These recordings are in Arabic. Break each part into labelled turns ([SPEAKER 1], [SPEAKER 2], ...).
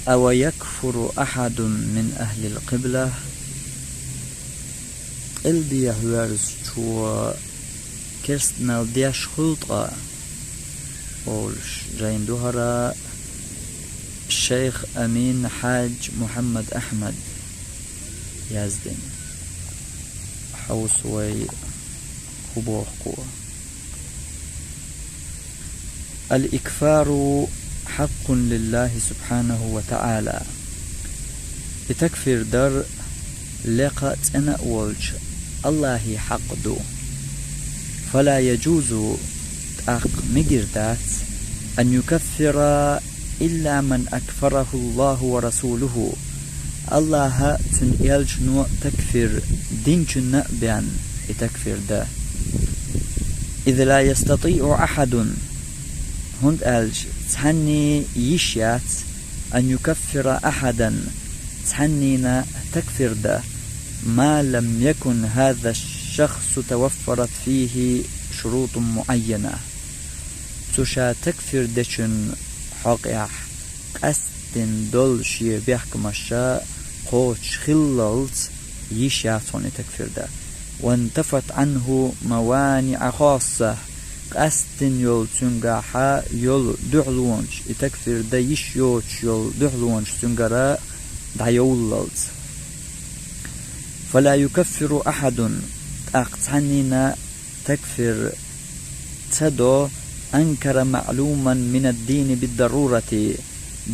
[SPEAKER 1] أو يكفر أحد من أهل القبلة الدي هوارز شو كرستنا دياش خلطة أولش جاين دوهرا الشيخ أمين حاج محمد أحمد يازدين حوسوي خبوخ قوة. الإكفار حق لله سبحانه وتعالى بتكفير در لقت أنا أولج الله حق دو، فلا يجوز أق مجردات أن يكفر إلا من أكفره الله ورسوله. الله تنقلج نوع تكفر دين بيان تكفر ده. إذا لا يستطيع أحد هند ألج تحني يشيات أن يكفر أحدا تحنينا تكفر ده ما لم يكن هذا الشخص توفرت فيه شروط معينة. تشا تكفر دشن حقيح قستن دول شي بيحكم الشاء قوش خللت يشياتون تكفر ده، وانتفت عنه موانع خاصة قستن يول تنقاحا يول دعلونش تكفر ده يشيوش يول دعلونش تنقراء دعيوللت. فلا يكفر أحد أقتعنينا تكفر تدو أنكر معلوما من الدين بالضرورة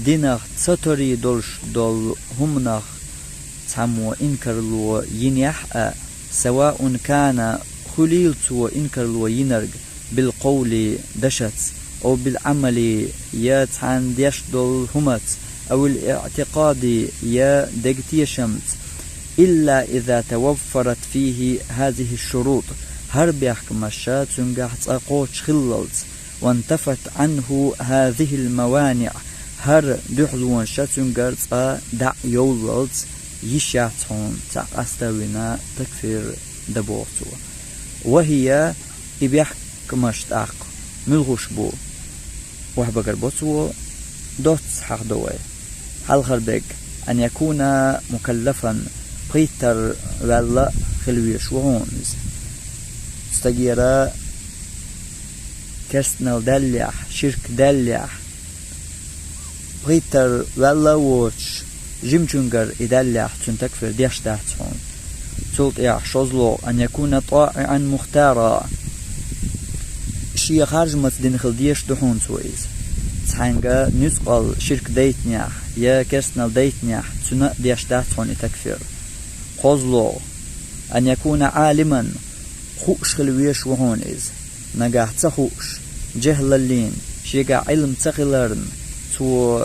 [SPEAKER 1] دينخ تسطري دولش دول همنخ تسمو إنكر لو ينيح سواء كان خليلت وإنكر لو ينرق بالقول دشت أو بالعمل يا تحان ديش دول همت أو الاعتقاد يا دقتي شمت، إلا إذا توفرت فيه هذه الشروط هرب يحكم الشات تنقح تقوش خللت وانتفت عنه هذه الموانع هر دحلون شاتنقر دع يولت يشاتون تقستوينا تكفير دبوتو، وهي إبيحكمش تاق ملغوش بو وحبقر بوتو دوت حق دوي هل خربك أن يكون مكلفا قيتر ولا خلويش وهونز استجيرا كرسنال دليح شرك دليح قيتر ولا ووش جمجنجر إدليح تنتكفر ديش دهتون تلت شوزلو أن يكون طائعا مختارا شي خارج متدين خلديش دحون سويز تحنقا نسقل شرك ديتنيح يا كرسنال ديتنيح تنا ديش دهتون تكفر. قوزلو أن يكون عالما خوش خلويش وهون إز نجاح تخوش جهل اللين شيقا علم تخلرن تو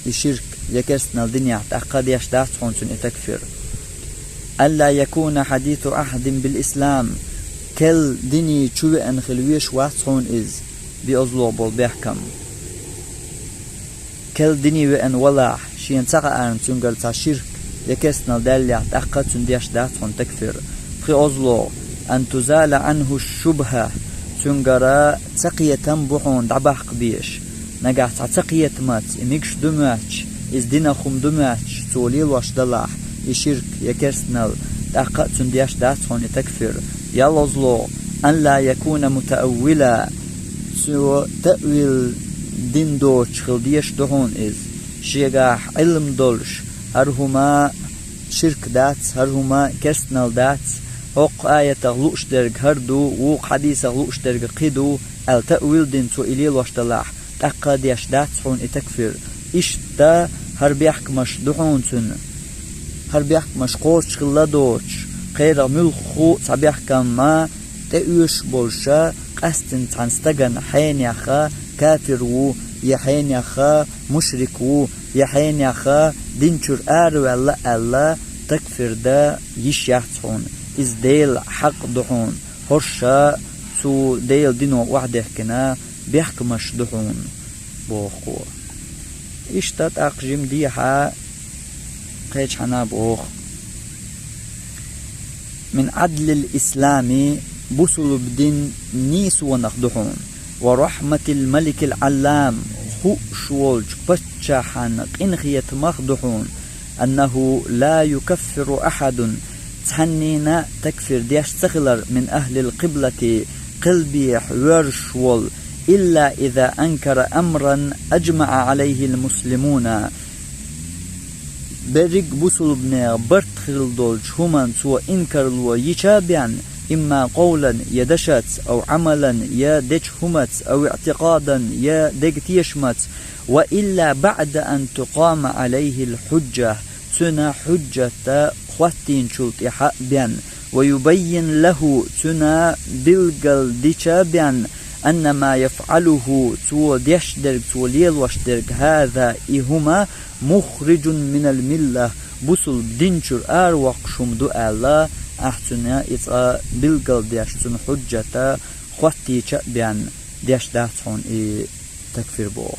[SPEAKER 1] الشرك يكسنا الدنيا تأقاد يشتاح تخونسون تكفر. ألا يكون حديث أحد بالإسلام كل ديني شو أن خلويش واتخون إز بأزلو بول بيحكم كل ديني وأن ولاح شين تقع أن تنقل تشرك يكسنا الدنيا تأقاد تنديش داتخون تكفر. في أزلو أن تزال عنه الشبهة تنقرا تقية تنبحون دعباح قبيش نقاح تقية مات إميكش دماتش إز دينا خم دماتش توليل واش دلاح يشرك يكرسنال تأقات تنديش داتخون تكفر. يلزلو أن لا يكون متأولا سو تأويل دين دوش خلديش دهون إز شيقاح علم دولش هرهما شرك دات هرهما كرسنال دات هق آية غلوش درج هردو وق حديث غلوش درج قيدو التأويل دين تو إليل واشتلاح تأقاد يشدات حون تكفر إشتا هربيحك مش دحونتن هربيحك مش قوش خلادوش غير ملخو صبيحك ما تأويش بولشا قستن تنستغن حين يخا كافر وو يحين يخا مشرك وو يحين يخا دينشر ولا ألا تكفر دا يشيحتون إز ديل حق دحون هرشا سو ديل دينو وحده كنا بيحكمش دحون بوخو اشتات أقجم ديها قيش حنا بوخ. من عدل الإسلام بسل بدين نيس ونخدحون ورحمة الملك العلام شولج بتشاحن إنخية مخدحون أنه لا يكفر أحد تحنينا تكفر ديش تخلر من أهل القبلة قلبي ورشول إلا إذا أنكر أمرا أجمع عليه المسلمون برق بوصل بنا برتخل دولج همان سوى إنكر لو يشابعن إما قولا يدشت أو عملا يدج همت أو اعتقادا يدج تيشمت وإلا بعد أن تقام عليه الحجة تنا حجة خواتين شلط بيان ويبين له تنا بالقل ديشا بيان أن ما يفعله تو ديشدرك تو ليلوشدرك هذا إهما مخرج من الملة بوصل دينشر وقشم دو الله أحسنا إذا بالقل ديشتن حجة خواتي بيان ديش داتون تكفير بو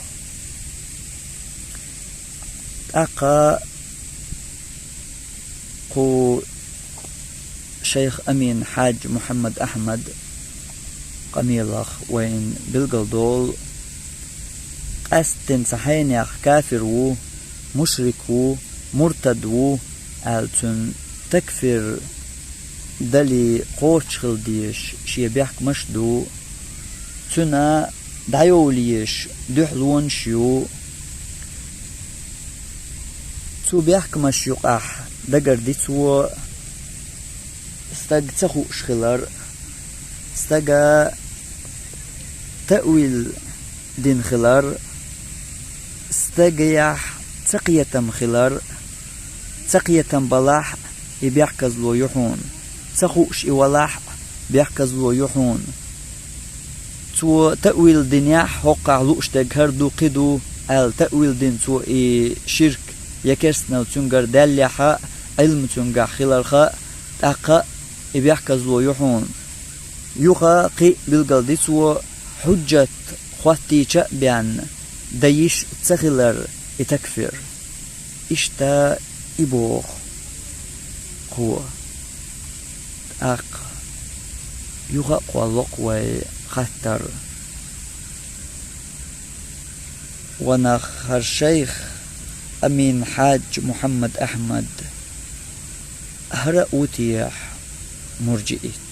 [SPEAKER 1] أقا قو شيخ أمين حاج محمد أحمد قميلخ وين بالقل دول أستن صحينيخ كافر وو مشرك وو مرتد وو ألتن تكفر دلي قوشخل ديش شي بيحك مشدو تنا دايوليش دحلون شيو تو بيحك مشيوق أح دقر دي تو استاق تخوش خلر استاق تأويل دين خلر استاقيح تقية خلر تقية بلاح يبيحكز لو يحون تخوش إولاح بيحكز لو يحون تو تأويل دنياح هقع لوش تقهردو قدو تأويل دين تو شرك يكرسنا وتنقر داليحا علم تنقع خلالخا تاقا بيحكز لو يحون يوخا قي بالقلدي تو حجة خواتي بيان دايش تخلر يتكفر اشتا إبوخ قوة أق يوخا قوالق وخطر ونخر شيخ أمين حاج محمد أحمد هرأ وتيح مرجئت